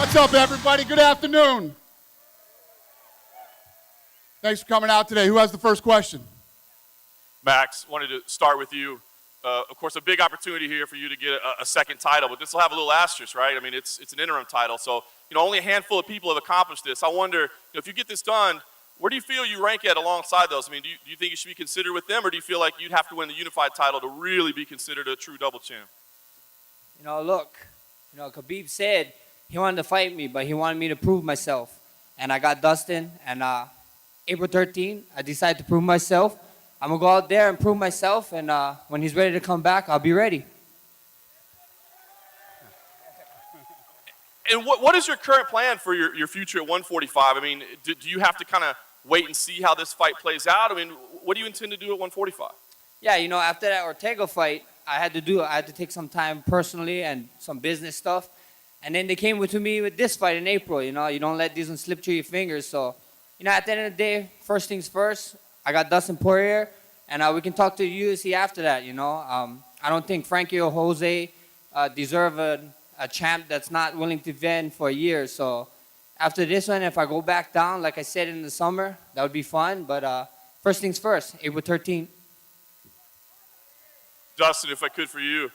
What's up, everybody? Good afternoon. Thanks for coming out today. Who has the first question? Max, wanted to start with you. Of course, a big opportunity here for you to get a second title, but this will have a little asterisk, right? I mean, it's an interim title, so only a handful of people have accomplished this. I wonder, if you get this done, where do you feel you rank at alongside those? I mean, do you think you should be considered with them, or do you feel like you'd have to win the unified title to really be considered a true double champ? Look, Khabib said he wanted to fight me, but he wanted me to prove myself. And I got Dustin, and April 13th, I decided to prove myself. I'm going to go out there and prove myself, and when he's ready to come back, I'll be ready. And what is your current plan for your future at 145? I mean, do you have to kind of wait and see how this fight plays out? I mean, what do you intend to do at 145? Yeah, after that Ortega fight, I had to take some time personally and some business stuff. And then they came to me with this fight in April. You don't let these ones slip through your fingers. So, at the end of the day, first things first, I got Dustin Poirier, and we can talk to the UFC after that, I don't think Frankie or Jose deserve a champ that's not willing to defend for a year. So after this one, if I go back down, like I said in the summer, that would be fun. But first things first, April 13th. Dustin, if I could for you,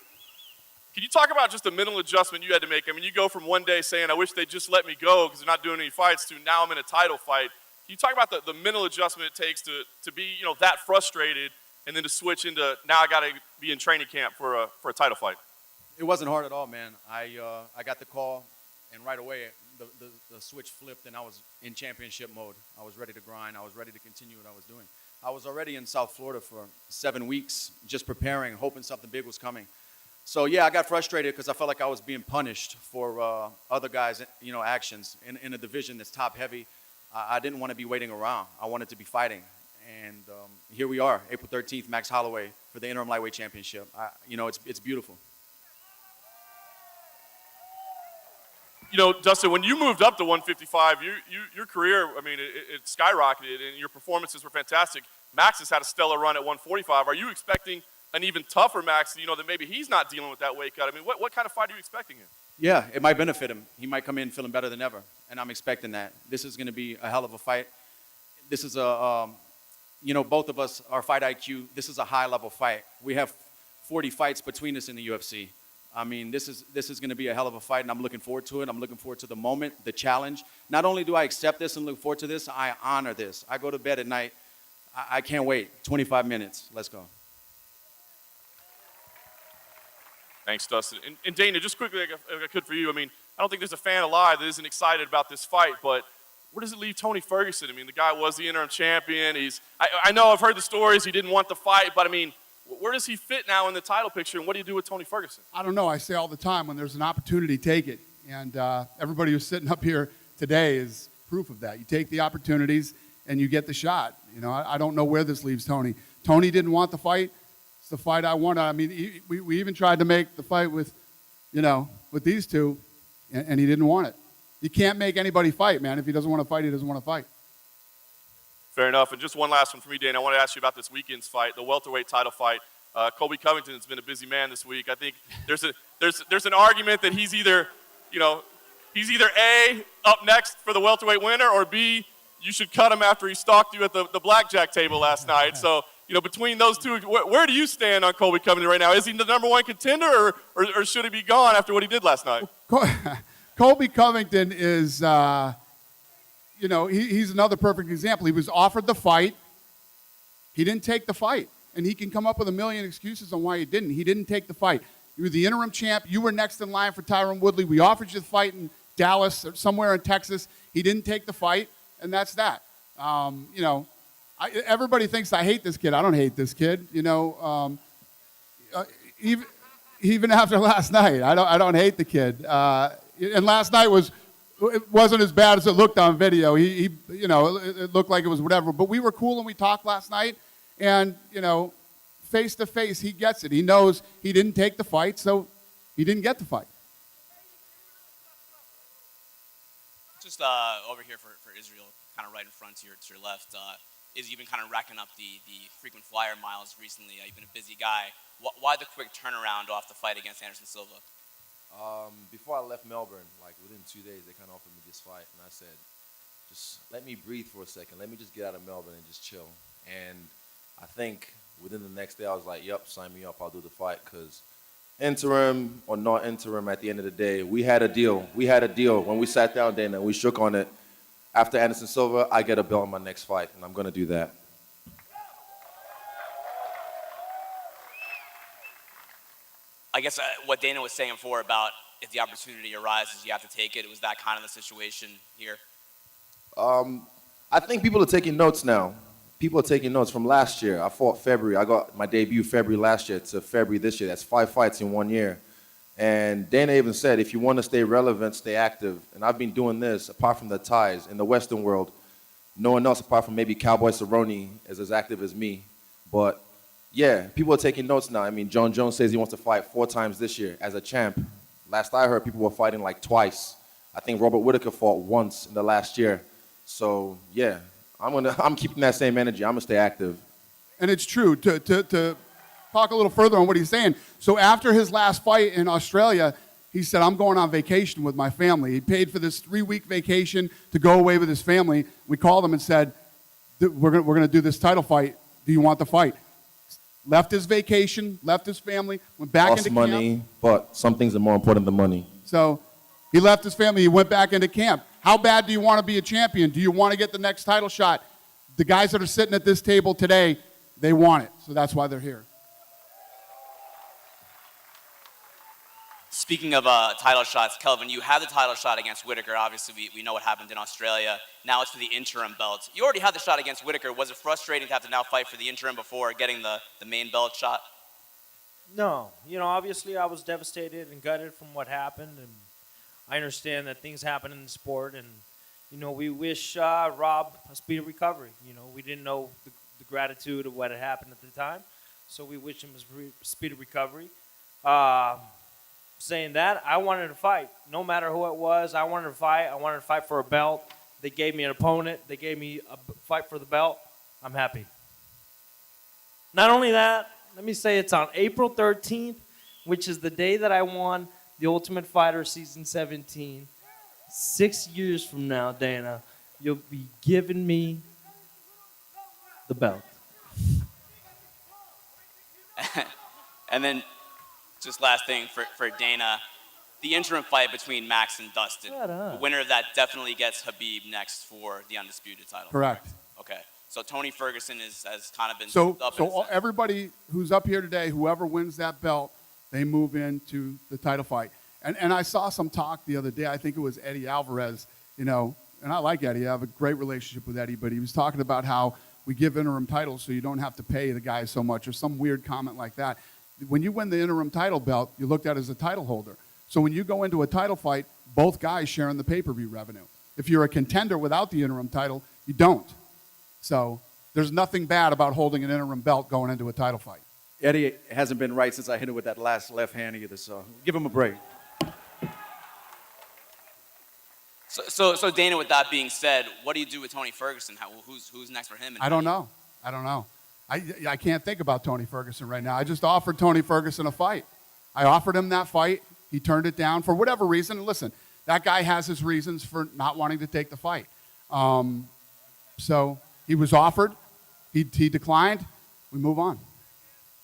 can you talk about just the mental adjustment you had to make? I mean, you go from one day saying, I wish they'd just let me go because they're not doing any fights, to now I'm in a title fight. Can you talk about the mental adjustment it takes to be that frustrated and then to switch into now I got to be in training camp for a title fight? It wasn't hard at all, man. I got the call, and right away the switch flipped, and I was in championship mode. I was ready to grind. I was ready to continue what I was doing. I was already in South Florida for 7 weeks, just preparing, hoping something big was coming. So yeah, I got frustrated because I felt like I was being punished for other guys' actions in a division that's top heavy. I didn't want to be waiting around. I wanted to be fighting. And here we are, April 13th, Max Holloway for the interim lightweight championship. It's beautiful. Dustin, when you moved up to 155, your career, I mean, it skyrocketed, and your performances were fantastic. Max has had a stellar run at 145. Are you expecting an even tougher Max, that maybe he's not dealing with that weight cut? I mean, what kind of fight are you expecting him? Yeah, it might benefit him. He might come in feeling better than ever, and I'm expecting that. This is going to be a hell of a fight. This is both of us, our fight IQ, this is a high-level fight. We have 40 fights between us in the UFC. I mean, this is going to be a hell of a fight, and I'm looking forward to it. I'm looking forward to the moment, the challenge. Not only do I accept this and look forward to this, I honor this. I go to bed at night. I can't wait. 25 minutes. Let's go. Thanks, Dustin. And Dana, just quickly, if I could for you, I mean, I don't think there's a fan alive that isn't excited about this fight, but where does it leave Tony Ferguson? I mean, the guy was the interim champion. I know I've heard the stories. He didn't want the fight, but I mean, where does he fit now in the title picture, and what do you do with Tony Ferguson? I don't know. I say all the time, when there's an opportunity, take it. And everybody who's sitting up here today is proof of that. You take the opportunities, and you get the shot. I don't know where this leaves Tony. Tony didn't want the fight. It's the fight I wanted. I mean, we even tried to make the fight with these two, and he didn't want it. You can't make anybody fight, man. If he doesn't want to fight, he doesn't want to fight. Fair enough. And just one last one for me, Dan. I want to ask you about this weekend's fight, the welterweight title fight. Colby Covington's been a busy man this week. I think there's an argument that he's either A, up next for the welterweight winner, or B, you should cut him after he stalked you at the blackjack table last night. So, between those two, where do you stand on Colby Covington right now? Is he the number one contender, or should he be gone after what he did last night? Colby Covington is, he's another perfect example. He was offered the fight. He didn't take the fight. And he can come up with a million excuses on why he didn't. He didn't take the fight. You were the interim champ. You were next in line for Tyron Woodley. We offered you the fight in Dallas or somewhere in Texas. He didn't take the fight, and that's that. Everybody thinks I hate this kid. I don't hate this kid. Even after last night, I don't hate the kid. And last night wasn't as bad as it looked on video. It looked like it was whatever. But we were cool and we talked last night, and face to face, he gets it. He knows he didn't take the fight, so he didn't get the fight. Just over here for Israel, kind of right in front to your left. You've been kind of racking up the frequent flyer miles recently. You've been a busy guy. Why the quick turnaround off the fight against Anderson Silva? Before I left Melbourne, like within 2 days, they kind of offered me this fight, and I said, just let me breathe for a second. Let me just get out of Melbourne and just chill. And I think within the next day, I was like, yep, sign me up. I'll do the fight because interim or not interim, at the end of the day, we had a deal. We had a deal. When we sat down, Dana, we shook on it. After Anderson Silva, I get a belt in my next fight, and I'm going to do that. I guess what Dana was saying before about if the opportunity arises, you have to take it. Was that kind of the situation here? I think people are taking notes now. People are taking notes from last year. I fought February. I got my debut February last year to February this year. That's 5 fights in 1 year. And Dana even said, if you want to stay relevant, stay active. And I've been doing this, apart from the ties, in the Western world. No one else, apart from maybe Cowboy Cerrone, is as active as me. But yeah, people are taking notes now. I mean, John Jones says he wants to fight 4 times this year as a champ. Last I heard, people were fighting like twice. I think Robert Whittaker fought once in the last year. So yeah, I'm keeping that same energy. I'm gonna stay active. And it's true. To talk a little further on what he's saying. So after his last fight in Australia, he said, I'm going on vacation with my family. He paid for this 3-week vacation to go away with his family. We called him and said, we're going to do this title fight. Do you want the fight? Left his vacation, left his family, went back Lost into money, camp. but some things are more important than money. So he left his family. He went back into camp. How bad do you want to be a champion? Do you want to get the next title shot? The guys that are sitting at this table today, they want it. So that's why they're here. Speaking of title shots, Kelvin, you had the title shot against Whittaker. Obviously, we know what happened in Australia. Now it's for the interim belt. You already had the shot against Whittaker. Was it frustrating to have to now fight for the interim before getting the main belt shot? No. Obviously I was devastated and gutted from what happened. And I understand that things happen in the sport. And, we wish Rob a speedy recovery. We didn't know the gratitude of what had happened at the time. So we wish him a speedy recovery. Saying that, I wanted to fight. No matter who it was, I wanted to fight. I wanted to fight for a belt. They gave me an opponent. They gave me a fight for the belt. I'm happy. Not only that, let me say it's on April 13th, which is the day that I won the Ultimate Fighter Season 17. 6 years from now, Dana, you'll be giving me the belt. And then, just last thing for Dana, the interim fight between Max and Dustin. The winner of that definitely gets Khabib next for the undisputed title. Correct. Okay. So Tony Ferguson has kind of been So up in his everybody who's up here today, whoever wins that belt, they move into the title fight. And I saw some talk the other day. I think it was Eddie Alvarez, and I like Eddie. I have a great relationship with Eddie, but he was talking about how we give interim titles so you don't have to pay the guy so much or some weird comment like that. When you win the interim title belt, you're looked at as a title holder. So when you go into a title fight, both guys share in the pay-per-view revenue. If you're a contender without the interim title, you don't. So there's nothing bad about holding an interim belt going into a title fight. Eddie hasn't been right since I hit him with that last left hand either, so give him a break. So Dana, with that being said, what do you do with Tony Ferguson? Who's next for him? I don't know. I can't think about Tony Ferguson right now. I just offered Tony Ferguson a fight. I offered him that fight. He turned it down for whatever reason. And listen, that guy has his reasons for not wanting to take the fight. So he was offered. He declined. We move on.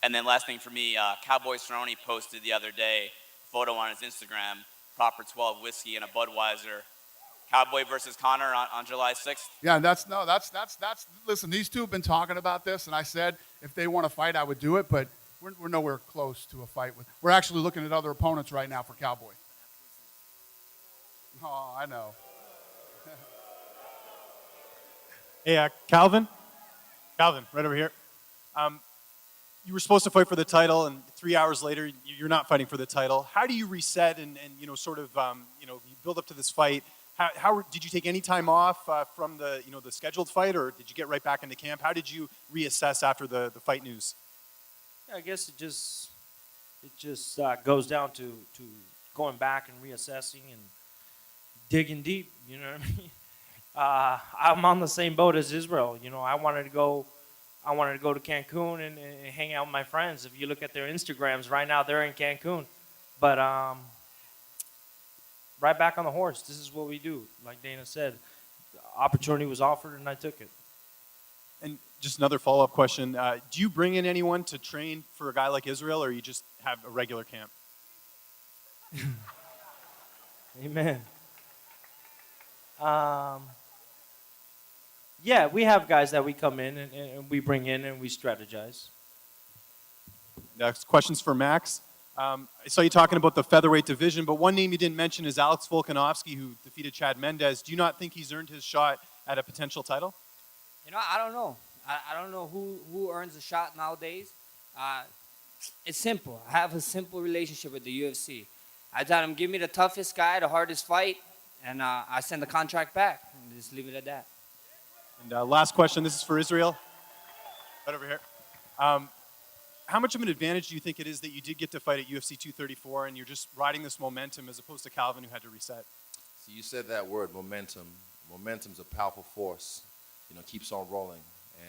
And then last thing for me, Cowboy Cerrone posted the other day a photo on his Instagram, Proper 12 whiskey and a Budweiser. Cowboy versus Conor on July 6th. Yeah, that's listen, these two have been talking about this, and I said if they want to fight, I would do it, but we're nowhere close to a fight. We're actually looking at other opponents right now for Cowboy. Oh, I know. Hey, Calvin, right over here. You were supposed to fight for the title, and 3 hours later, you're not fighting for the title. How do you reset and sort of you build up to this fight? How did you take any time off from the the scheduled fight, or did you get right back into camp? How did you reassess after the fight news? Yeah, I guess it just goes down to going back and reassessing and digging deep. You know what I mean? I'm on the same boat as Israel. I wanted to go to Cancun and hang out with my friends. If you look at their Instagrams right now, they're in Cancun. But right back on the horse. This is what we do. Like Dana said, the opportunity was offered and I took it. And just another follow-up question. Do you bring in anyone to train for a guy like Israel, or you just have a regular camp? Amen. Yeah, we have guys that we come in and we bring in and we strategize. Next question's for Max. I saw you talking about the featherweight division, but one name you didn't mention is Alex Volkanovski, who defeated Chad Mendez. Do you not think he's earned his shot at a potential title? You know, I don't know. I don't know who earns a shot nowadays. It's simple. I have a simple relationship with the UFC. I tell them, give me the toughest guy, the hardest fight, and I send the contract back. And just leave it at that. And last question, this is for Israel. Right over here. How much of an advantage do you think it is that you did get to fight at UFC 234 and you're just riding this momentum as opposed to Calvin, who had to reset? So you said that word, momentum. Momentum's a powerful force. You know, keeps on rolling.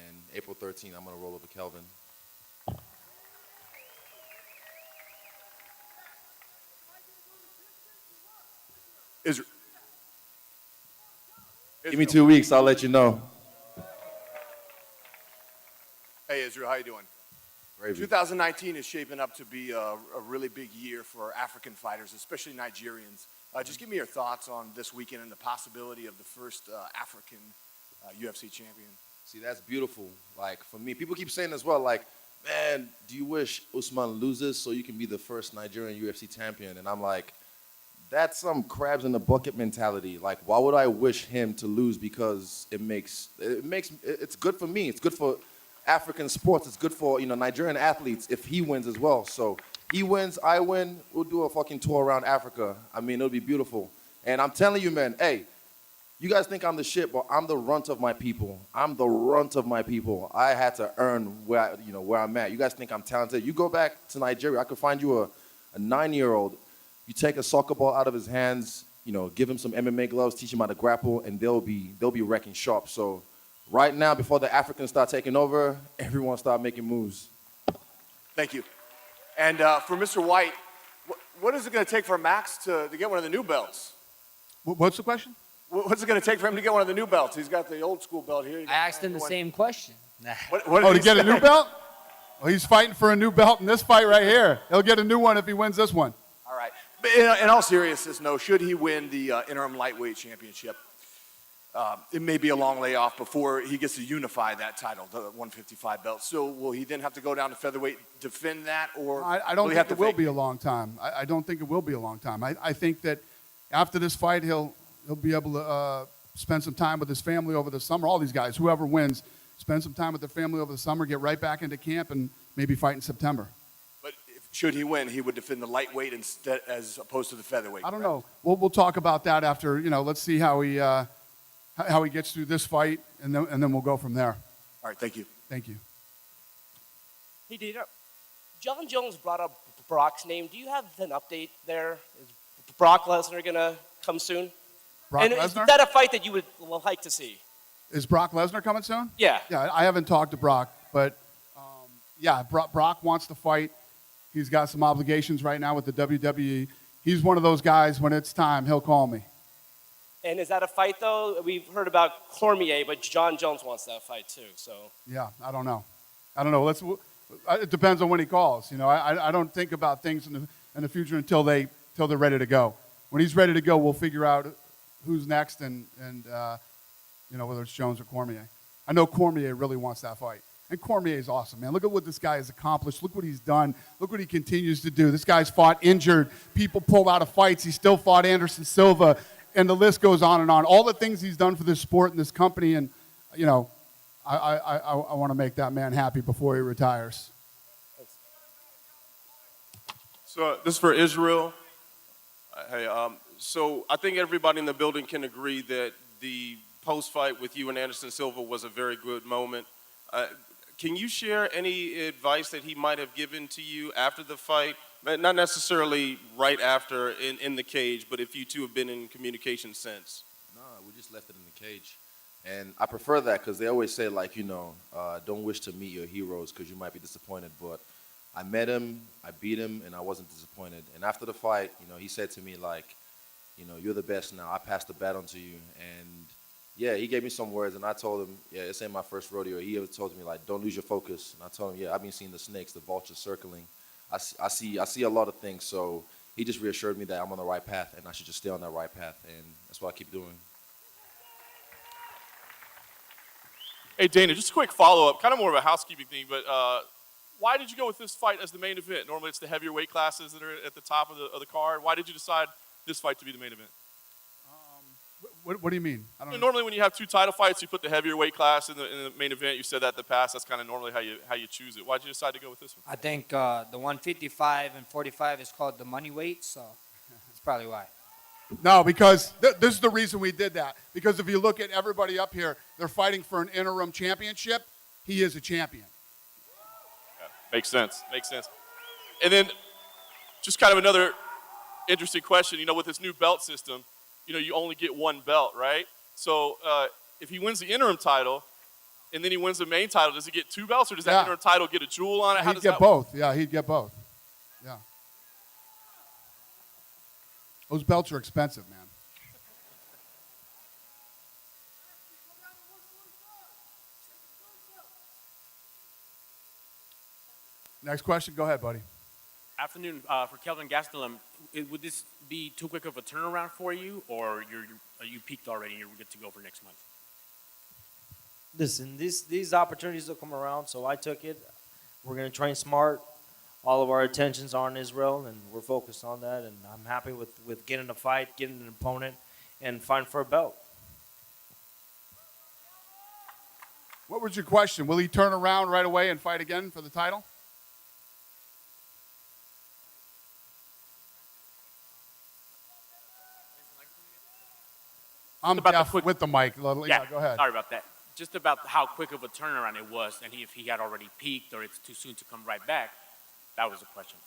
And April 13th, I'm going to roll over Kelvin. Israel. Give me 2 weeks, I'll let you know. Hey, Israel, how you doing? Gravy. 2019 is shaping up to be a really big year for African fighters, especially Nigerians. Just give me your thoughts on this weekend and the possibility of the first African UFC champion. See, that's beautiful. Like, for me, people keep saying as well, like, man, do you wish Usman loses so you can be the first Nigerian UFC champion? And I'm like, that's some crabs in the bucket mentality. Like, why would I wish him to lose? Because it's good for me. It's good for African sports. It's good for, Nigerian athletes if he wins as well. So he wins, I win, we'll do a fucking tour around Africa. I mean, it'll be beautiful. And I'm telling you, man, hey, you guys think I'm the shit, but I'm the runt of my people. I'm the runt of my people. I had to earn where I'm at. You guys think I'm talented. You go back to Nigeria, I could find you a 9-year-old. You take a soccer ball out of his hands, give him some MMA gloves, teach him how to grapple, and they'll be wrecking shop. So right now, before the Africans start taking over, everyone start making moves. Thank you. And for Mr. White, what is it going to take for Max to get one of the new belts? What's the question? What's it going to take for him to get one of the new belts? He's got the old school belt here. I asked him the same question. What did To he get a say? new belt? Well, he's fighting for a new belt in this fight right here. He'll get a new one if he wins this one. All right. But in all seriousness, no, should he win the interim lightweight championship, it may be a long layoff before he gets to unify that title, the 155 belt. So will he then have to go down to featherweight, defend that, or I don't will he have think to it will be a long time. I don't think it will be a long time. I think that after this fight, he'll be able to spend some time with his family over the summer. All these guys, whoever wins, spend some time with their family over the summer, get right back into camp, and maybe fight in September. But should he win, he would defend the lightweight instead as opposed to the featherweight. I don't correct? know. We'll talk about that after. Let's see how he gets through this fight, and then we'll go from there. All right, thank you. Thank you. Hey, Dana. John Jones brought up Brock's name. Do you have an update there? Is Brock Lesnar going to come soon? Brock and Lesnar? Is that a fight that you would like to see? Is Brock Lesnar coming soon? Yeah. Yeah, I haven't talked to Brock, but Brock wants to fight. He's got some obligations right now with the WWE. He's one of those guys, when it's time, he'll call me. And is that a fight, though? We've heard about Cormier, but John Jones wants that fight, too. So. Yeah, I don't know. It depends on when he calls. I don't think about things in the future until they're ready to go. When he's ready to go, we'll figure out who's next and whether it's Jones or Cormier. I know Cormier really wants that fight. And Cormier is awesome, man. Look at what this guy has accomplished. Look what he's done. Look what he continues to do. This guy's fought injured. People pulled out of fights. He still fought Anderson Silva. And the list goes on and on. All the things he's done for this sport and this company. And, I want to make that man happy before he retires. So this is for Israel. Hey, so I think everybody in the building can agree that the post-fight with you and Anderson Silva was a very good moment. Can you share any advice that he might have given to you after the fight? Not necessarily right after in the cage, but if you two have been in communication since. No, we just left it in the cage. And I prefer that because they always say, like, don't wish to meet your heroes because you might be disappointed. But I met him, I beat him, and I wasn't disappointed. And after the fight, he said to me, like, you know, you're the best now. I passed the baton to you. And yeah, he gave me some words, and I told him, yeah, this ain't my first rodeo. He ever told me, like, don't lose your focus. And I told him, yeah, I've been seeing the snakes, the vultures circling. I see a lot of things. So he just reassured me that I'm on the right path, and I should just stay on that right path. And that's what I keep doing. Hey, Dana, just a quick follow-up, kind of more of a housekeeping thing, but why did you go with this fight as the main event? Normally it's the heavier weight classes that are at the top of the card. Why did you decide this fight to be the main event? What do you mean? I don't know. Normally when you have two title fights, you put the heavier weight class in the main event. You said that in the past. That's kind of normally how you choose it. Why did you decide to go with this one? I think the 155 and 45 is called the money weight, so that's probably why. No, because this is the reason we did that. Because if you look at everybody up here, they're fighting for an interim championship. He is a champion. Yeah, makes sense. Makes sense. And then just kind of another interesting question. You know, with this new belt system, you know, you only get one belt, right? So if he wins the interim title and then he wins the main title, does he get two belts, or does that interim title get a jewel on it? He'd get both. Yeah, he'd get both. Yeah. Those belts are expensive, man. Next question. Go ahead, buddy. Afternoon for Kelvin Gastelum. Would this be too quick of a turnaround for you, or are you peaked already and you're good to go for next month? Listen, these opportunities will come around, so I took it. We're going to train smart. All of our attentions are on Israel, and we're focused on that. And I'm happy with getting a fight, getting an opponent, and fighting for a belt. What was your question? Will he turn around right away and fight again for the title? I'm deaf with the mic. Yeah, go ahead. Sorry about that. Just about how quick of a turnaround it was, and if he had already peaked or it's too soon to come right back. That was the question.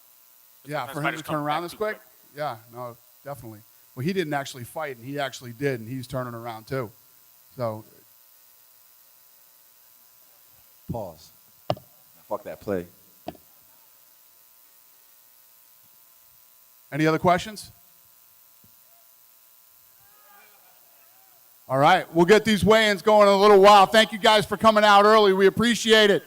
Yeah, for him to turn around this quick? Yeah, no, definitely. Well, he didn't actually fight, and he actually did, and he's turning around too. So. Pause. Fuck that play. Any other questions? All right, we'll get these weigh-ins going in a little while. Thank you guys for coming out early. We appreciate it.